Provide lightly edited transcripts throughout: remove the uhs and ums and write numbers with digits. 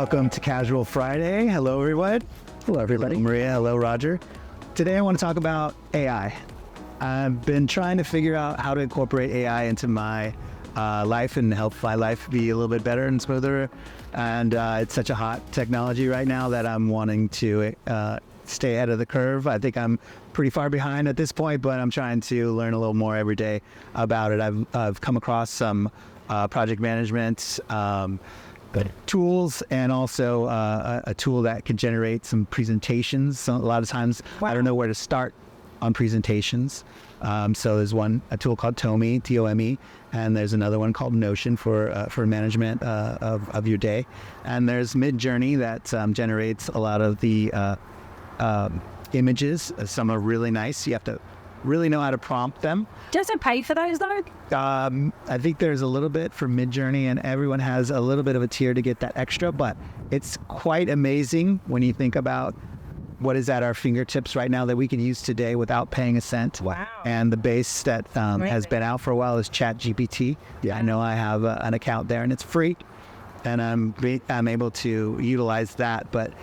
Welcome to Casual Friday. Hello, everyone. Hello, everybody. Hello, Maria. Hello, Roger. Today, I want to talk about AI. I've been trying to figure out how to incorporate AI into my life and help my life be a little bit better and smoother. And it's such a hot technology right now that I'm wanting to stay ahead of the curve. I think I'm pretty far behind at this point, but I'm trying to learn a little more every day about it. I've come across some project management tools, and also a tool that can generate some presentations. So a lot of times I don't know where to start on presentations. So there's a tool called Tome, T-O-M-E, and there's another one called Notion for management of your day. And there's Midjourney that generates a lot of the images. Some are really nice. You have to really know how to prompt them. Does it pay for those though? I think there's a little bit for Midjourney, and everyone has a little bit of a tier to get that extra, but it's quite amazing when you think about what is at our fingertips right now that we can use today without paying a cent. Wow. And the base that has been out for a while is ChatGPT. Yeah, I know I have an account there, and it's free, and I'm able to utilize that, but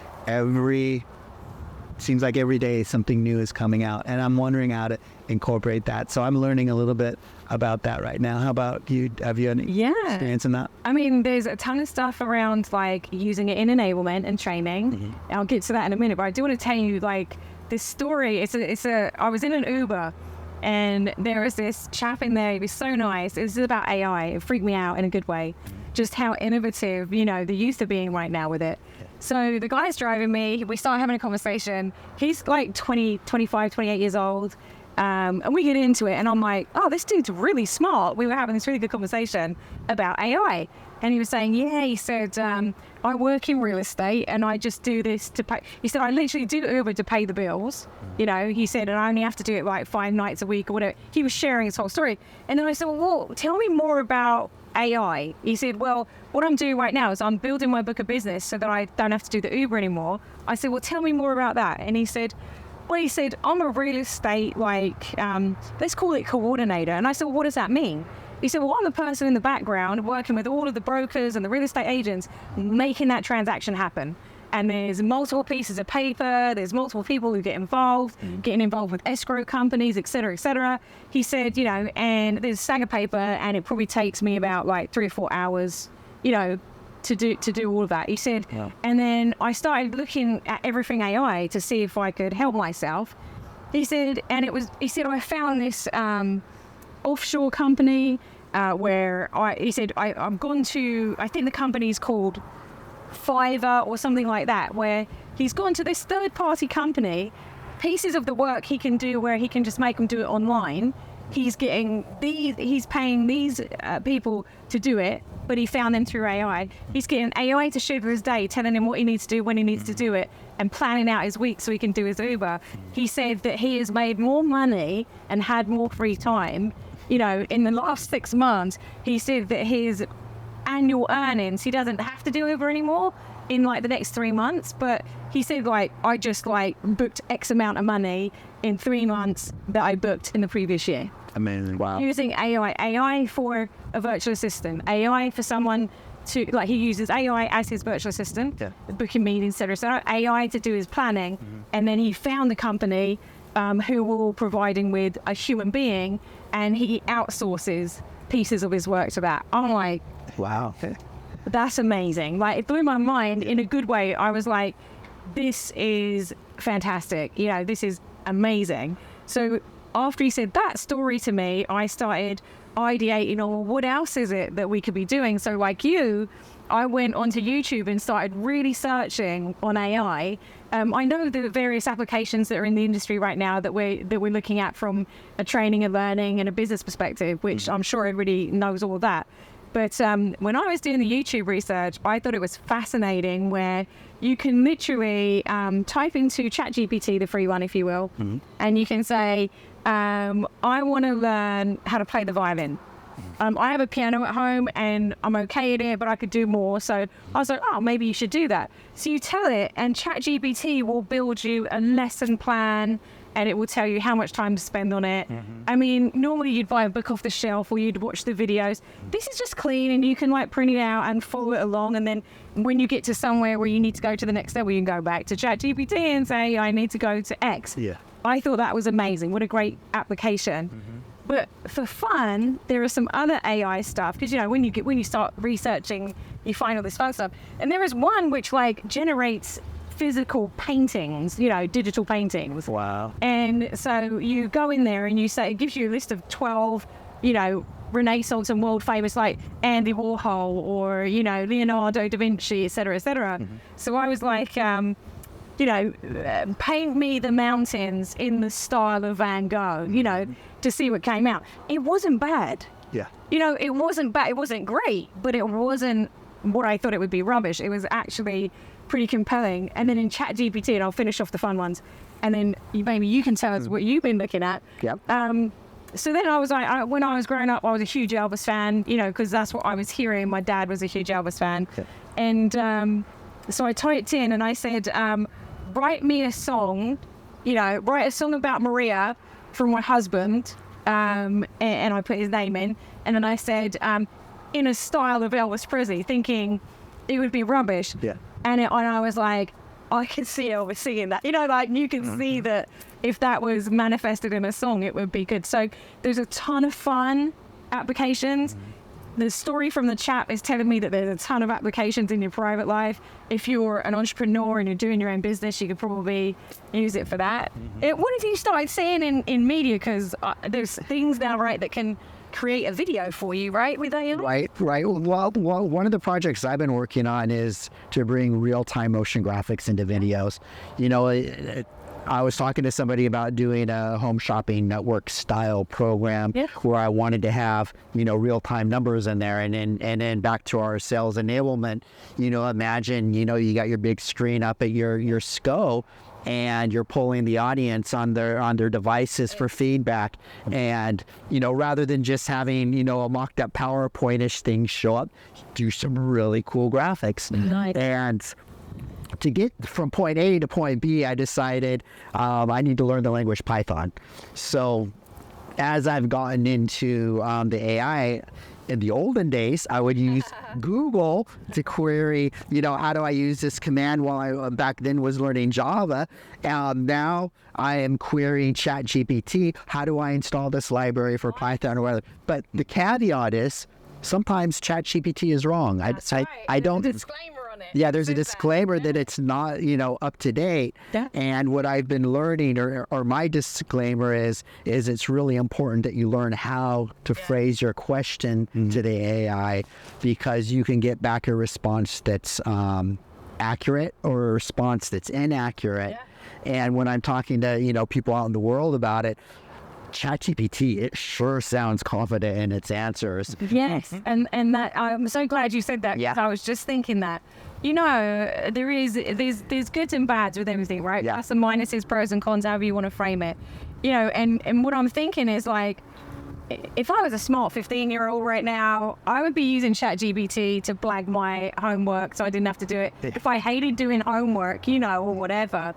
seems like every day something new is coming out, and I'm wondering how to incorporate that. So I'm learning a little bit about that right now. How about you? Have you any experience in that? I mean, there's a ton of stuff around like using it in enablement and training. Mm-hmm. I'll get to that in a minute, but I do want to tell you like this story. I was in an Uber, and there was this chap in there. He was so nice. This is about AI. It freaked me out in a good way. Just how innovative, the youth are being right now with it. So the guy's driving me, we start having a conversation. He's like 20, 25, 28 years old. And we get into it, and I'm like, oh, this dude's really smart. We were having this really good conversation about AI. And he was saying, he said, I work in real estate and I just do this to pay. He said, I literally do Uber to pay the bills. He said, and I only have to do it like 5 nights a week or whatever. He was sharing his whole story. And then I said, well, tell me more about AI. He said, well, what I'm doing right now is I'm building my book of business so that I don't have to do the Uber anymore. I said, well, tell me more about that. And he said, I'm a real estate, let's call it coordinator. And I said, well, what does that mean? He said, well, I'm the person in the background working with all of the brokers and the real estate agents, making that transaction happen. And there's multiple pieces of paper, there's multiple people who get involved, getting involved with escrow companies, et cetera, et cetera. He said, and there's a stack of paper, and it probably takes me about like 3 or 4 hours, to do all of that. He said, and then I started looking at everything AI to see if I could help myself. He said, I found this offshore company where I've gone to, I think the company's called Fiverr or something like that, where he's gone to this third-party company, pieces of the work he can do where he can just make them do it online. He's paying these people to do it, but he found them through AI. He's getting AI to shoot for his day, telling him what he needs to do, when he needs to do it, and planning out his week so he can do his Uber. He said that he has made more money and had more free time. In the last 6 months, he said that his annual earnings, he doesn't have to do Uber anymore in like the next 3 months, but he said I just booked X amount of money in 3 months that I booked in the previous year. Amazing. Wow. Using AI for a virtual assistant, AI for someone to, he uses AI as his virtual assistant, booking meetings, et cetera, AI to do his planning, and then he found the company who were providing with a human being, and he outsources pieces of his work to that. I'm like, wow, that's amazing. It blew my mind in a good way. I was like, this is fantastic. This is amazing. So after he said that story to me, I started ideating on what else is it that we could be doing. So like you, I went onto YouTube and started really searching on AI. I know the various applications that are in the industry right now that we're looking at from a training and learning and a business perspective, which I'm sure everybody knows all of that. But when I was doing the YouTube research, I thought it was fascinating where you can literally type into ChatGPT, the free one, if you will, and you can say, I want to learn how to play the violin. I have a piano at home and I'm okay at it, but I could do more. So I was like, oh, maybe you should do that. So you tell it, and ChatGPT will build you a lesson plan, and it will tell you how much time to spend on it. I mean, normally you'd buy a book off the shelf or you'd watch the videos. This is just clean, and you can like print it out and follow it along. And then when you get to somewhere where you need to go to the next level, you can go back to ChatGPT and say, I need to go to X. Yeah. I thought that was amazing. What a great application. But for fun, there are some other AI stuff, because when you start researching, you find all this fun stuff. And there is one which like generates physical paintings, digital paintings. Wow. And so you go in there and you say, it gives you a list of 12, Renaissance and world famous like Andy Warhol or, Leonardo da Vinci, et cetera, et cetera. So I was like, paint me the mountains in the style of Van Gogh, to see what came out. It wasn't bad. Yeah. It wasn't bad. It wasn't great, but it wasn't what I thought it would be. Rubbish. It was actually pretty compelling. And then in ChatGPT, and I'll finish off the fun ones, and then maybe you can tell us what you've been looking at. Yep. So then I was like, when I was growing up, I was a huge Elvis fan, because that's what I was hearing. My dad was a huge Elvis fan. Okay. And so I typed in and I said, write me a song, write a song about Maria from my husband. And I put his name in. And then I said, in a style of Elvis Presley, thinking it would be rubbish. Yeah. And I was like, I can see Elvis singing that. You can see that if that was manifested in a song, it would be good. So there's a ton of fun applications. The story from the chat is telling me that there's a ton of applications in your private life. If you're an entrepreneur and you're doing your own business, you could probably use it for that. What have you started seeing in media? Because there's things now, right, that can create a video for you, right, with AI? Right. Well, one of the projects I've been working on is to bring real-time motion graphics into videos. I was talking to somebody about doing a home shopping network style program where I wanted to have, real-time numbers in there. And then back to our sales enablement, imagine, you got your big screen up at your SCO, and you're polling the audience on their devices for feedback. And, rather than just having, a mocked up PowerPoint-ish thing show up, do some really cool graphics. Nice. And to get from point A to point B, I decided I need to learn the language Python. So as I've gotten into the AI, in the olden days, I would use Google to query, how do I use this command while I back then was learning Java. Now I am querying ChatGPT. How do I install this library for Python or whatever? But the caveat is sometimes ChatGPT is wrong. That's I don't. There's a disclaimer on it. Yeah, there's a disclaimer that it's not, up to date. Yeah. And what I've been learning, or my disclaimer is it's really important that you learn how to phrase your question to the AI, because you can get back a response that's accurate or a response that's inaccurate. Yeah. And when I'm talking to, people out in the world about it, ChatGPT, it sure sounds confident in its answers. Yes, and that I'm so glad you said that, because I was just thinking that. There's goods and bads with everything, right? Yeah. Plus and minuses, pros and cons, however you want to frame it. And what I'm thinking is like, if I was a smart 15-year-old right now, I would be using ChatGPT to blag my homework so I didn't have to do it. If I hated doing homework, or whatever.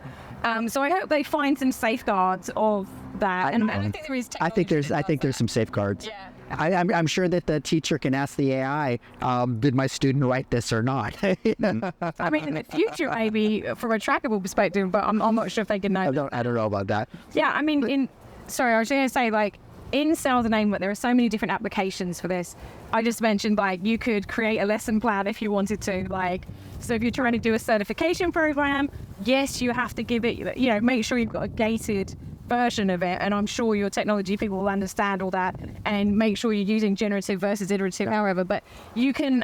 So I hope they find some safeguards of that. And I don't think there is technology. I think there's some safeguards. Yeah. I'm sure that the teacher can ask the AI, did my student write this or not? I mean, in the future, maybe from a trackable perspective, but I'm not sure if they can know. I don't know about that. Yeah, I mean, I was going to say, like, in sales enablement, there are so many different applications for this. I just mentioned, like, you could create a lesson plan if you wanted to, like, so if you're trying to do a certification program, yes, you have to give it, make sure you've got a gated version of it, and I'm sure your technology people will understand all that, and make sure you're using generative versus iterative, however. But you can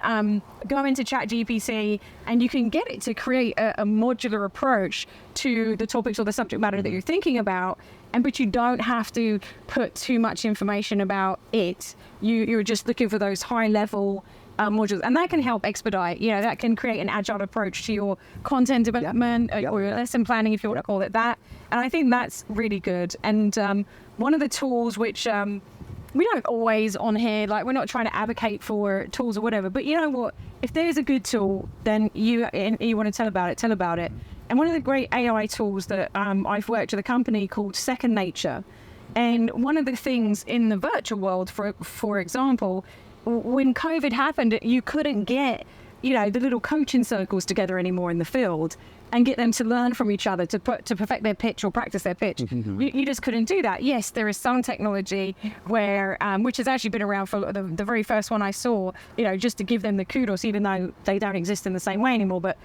go into ChatGPT and you can get it to create a modular approach to the topics or the subject matter that you're thinking about, but you don't have to put too much information about it. You're just looking for those high level modules, and that can help expedite, that can create an agile approach to your content development or your lesson planning, if you want to call it that. And I think that's really good. And one of the tools which we don't always on here, like we're not trying to advocate for tools or whatever, but you know what, if there's a good tool, then you want to tell about it. And one of the great AI tools that I've worked with a company called Second Nature. And one of the things in the virtual world, for example, when COVID happened, you couldn't get, the little coaching circles together anymore in the field and get them to learn from each other to perfect their pitch or practice their pitch. You just couldn't do that. Yes, there is some technology where, which has actually been around for the very first one I saw, just to give them the kudos, even though they don't exist in the same way anymore. But,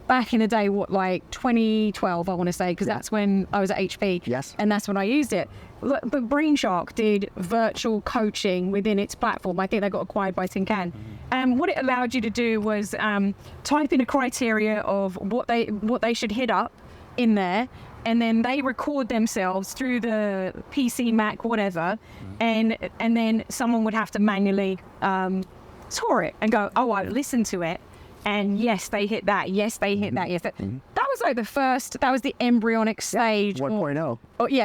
back in the day, 2012, I want to say, because that's when I was at HP. Yes. And that's when I used it. But Brainshark did virtual coaching within its platform. I think they got acquired by Tinkan. And what it allowed you to do was type in a criteria of what they should hit up in there, and then they record themselves through the PC, Mac, whatever, and then someone would have to manually score it and go, oh, I listened to it. And yes, they hit that. Yes, they hit that. Yes, that was like that was the embryonic stage. 1.0.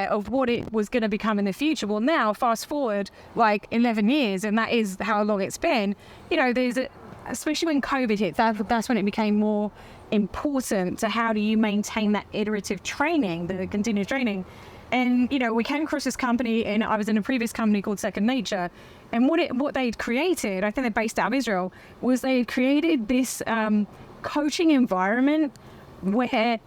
Of what it was going to become in the future. Well, now fast forward like 11 years, and that is how long it's been. Especially when COVID hit, that's when it became more important to how do you maintain that iterative training, the continuous training. And, we came across this company, and I was in a previous company called Second Nature. And what they'd created, I think they're based out of Israel, was they had created this coaching environment where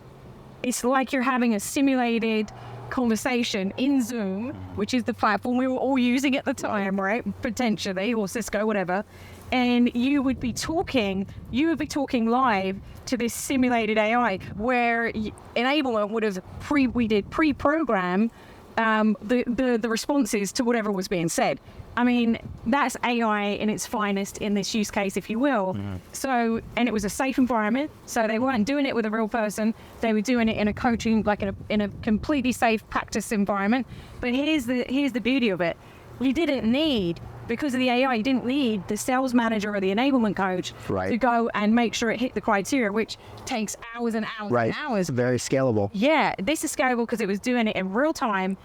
it's like you're having a simulated conversation in Zoom, which is the platform we were all using at the time, right? Potentially, or Cisco, whatever. And you would be talking live to this simulated AI, where enablement would have pre-program the responses to whatever was being said. I mean, that's AI in its finest in this use case, if you will. So, and it was a safe environment. So they weren't doing it with a real person. They were doing it in a coaching, like in a completely safe practice environment. But here's the beauty of it. You didn't need, because of the AI, you didn't need the sales manager or the enablement coach to go and make sure it hit the criteria, which takes hours and hours and hours. Very scalable. Yeah, this is scalable because it was doing it in real time.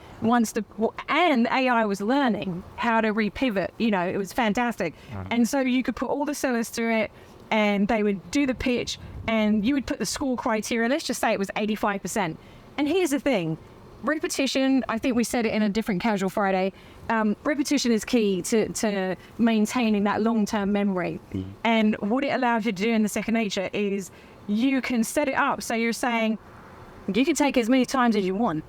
And AI was learning how to repivot. It was fantastic. And so you could put all the sellers through it, and they would do the pitch, and you would put the score criteria. Let's just say it was 85%. And here's the thing. Repetition, I think we said it in a different Casual Friday, repetition is key to maintaining that long-term memory. And what it allows you to do in the Second Nature is you can set it up so you're saying you can take as many times as you want,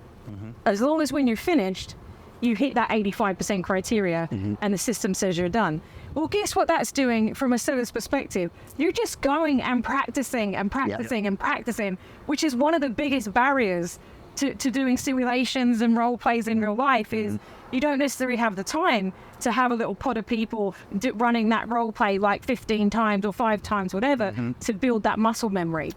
as long as when you're finished you hit that 85% criteria and the system says you're done. Well, guess what that's doing from a seller's perspective? You're just going and practicing and practicing and practicing, which is one of the biggest barriers to doing simulations and role plays in real life. Is you don't necessarily have the time to have a little pod of people running that role play like 15 times or 5 times, whatever, to build that muscle memory.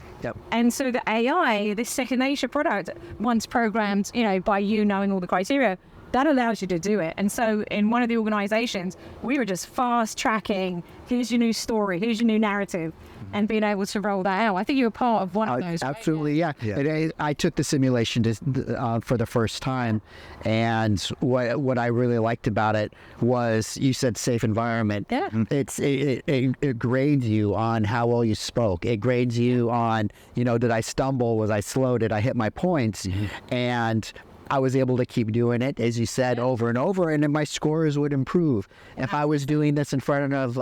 And so the AI, this Second Nature product, once programmed, by you knowing all the criteria, that allows you to do it. And so in one of the organizations, we were just fast tracking, here's your new story, here's your new narrative, and being able to roll that out. I think you were part of one of those. Absolutely, right? Yeah. I took the simulation for the first time, and what I really liked about it was, you said safe environment. Yeah. It grades you on how well you spoke. It grades you on, did I stumble? Was I slow? Did I hit my points? And I was able to keep doing it, as you said, over and over, and then my scores would improve. If I was doing this in front of,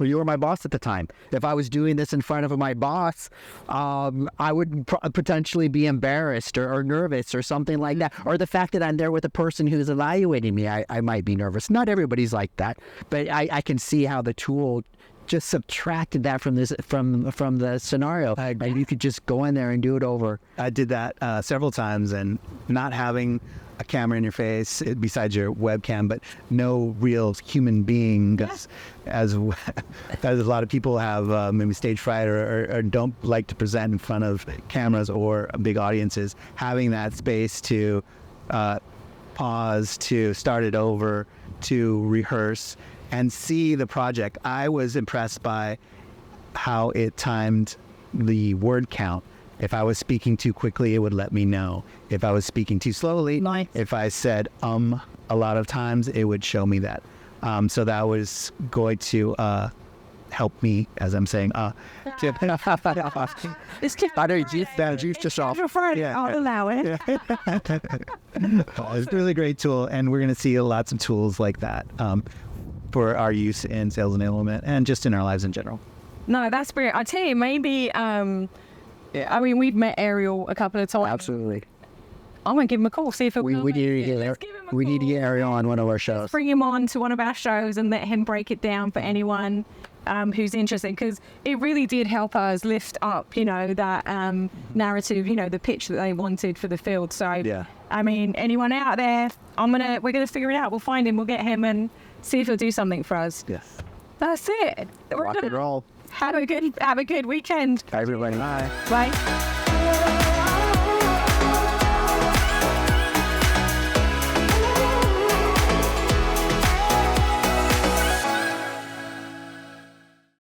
you were my boss at the time. If I was doing this in front of my boss, I would potentially be embarrassed or nervous or something like that. Or the fact that I'm there with a person who's evaluating me, I might be nervous. Not everybody's like that, but I can see how the tool just subtracted that from the scenario, and you could just go in there and do it over. I did that several times, and not having a camera in your face besides your webcam, but no real human being, as a lot of people have maybe stage fright or don't like to present in front of cameras or big audiences. Having that space to pause, to start it over, to rehearse and see the project. I was impressed by how it timed the word count. If I was speaking too quickly, it would let me know. If I was speaking too slowly, if I said a lot of times it would show me that. So that was going to help me, as I'm saying. This kid, Juice yourself. Yeah. I'll allow it. It's a really great tool, and we're going to see lots of tools like that for our use in sales enablement and just in our lives in general. No, that's brilliant. I tell you, maybe. I mean, we've met Ariel a couple of times. Absolutely. I'm gonna give him a call. See if he'll We come need to in. get Let's give him a we need to call. get Ariel on one of our shows. Bring him on to one of our shows and let him break it down for anyone who's interested, because it really did help us lift up, that narrative, the pitch that they wanted for the field. So, Yeah. I mean, anyone out there, we're gonna figure it out. We'll find him. We'll get him and see if he'll do something for us. Yes. That's it. Rock and roll. Have a good weekend. Everybody. Bye.